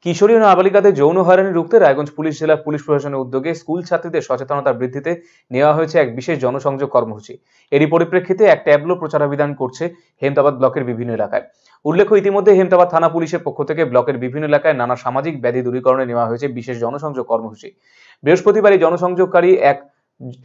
কিশোরী ও নাবালিকাদের যৌন হয়রানি রুখতে রায়গঞ্জ পুলিশ জেলা পুলিশ প্রশাসনের উদ্যোগে স্কুল ছাত্রীদের সচেতনতা বৃদ্ধিতে নেওয়া হয়েছে এক বিশেষ জনসংযোগ কর্মসূচি। এরই পরিপ্রেক্ষিতে এক ট্যাবলো প্রচারাভিযান করছে হেমতাবাদ ব্লকের বিভিন্ন এলাকায়। উল্লেখ্য, ইতিমধ্যে হেমতাবাদ থানা পুলিশের পক্ষ থেকে ব্লকের বিভিন্ন এলাকায় নানা সামাজিক ব্যাধি দূরীকরণে নেওয়া হয়েছে বিশেষ জনসংযোগ কর্মসূচি। বৃহস্পতিবার এই জনসংযোগকারী এক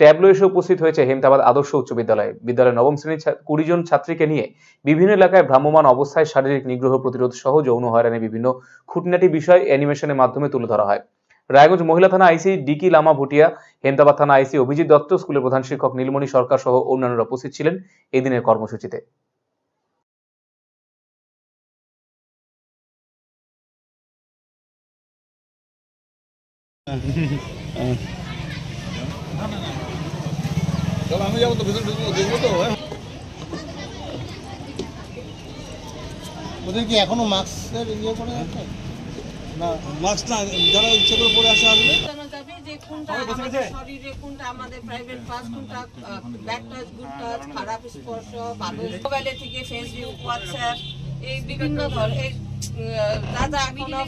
ট্যাবলো এসে উপস্থিত হয়েছে হেমতাবাদ আদর্শ উচ্চ বিদ্যালয়ে। বিদ্যালয়ের নবম শ্রেণীর 20 জন ছাত্রীকে নিয়ে বিভিন্ন এলাকায় ভ্রাম্যমাণ অবস্থায় শারীরিক নিগ্রহ প্রতিরোধ সহ যৌন হয়রানির বিভিন্ন খুঁটিনাটি বিষয় অ্যানিমেশনের মাধ্যমে তুলে ধরা হয়। রায়গঞ্জ মহিলা থানা আইসি ডিকি লামা ভুটিয়া, হেমতাবাদ থানা আইসি অভিজিৎ দত্ত, স্কুলের প্রধান শিক্ষক নীলমণি সরকার সহ অন্যান্যরা উপস্থিত ছিলেন এই দিনের কর্মসূচিতে। আমি যাবো তো ভেতরে দেখবো তো। ওদের কি এখনো মাস্কের ইয়ে করে আছে? না মাস্ক না, যারা ইচ্ছে করে পরে আসা আসবে। যে কোনটা শরীরে কোনটা আমাদের প্রাইভেট পাস, কোনটা ব্যাড টাচ, গুড টাচ, খারাপ স্পর্শ, ভালো মোবাইলে থেকে ফেসবুক, হোয়াটসঅ্যাপ, এই বিভিন্ন ধরনের যা যা এখনো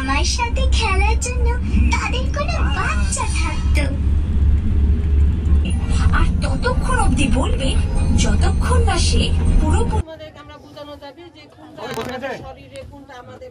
আমার সাথে খেলার জন্য তাদের কোনো বাচ্চা থাকতো, আর ততক্ষণ অবধি বলবে যতক্ষণ না সে পুরোপুরি। আমরা বোঝানো যাবে যে কোনটা শরীরে কোনটা আমাদের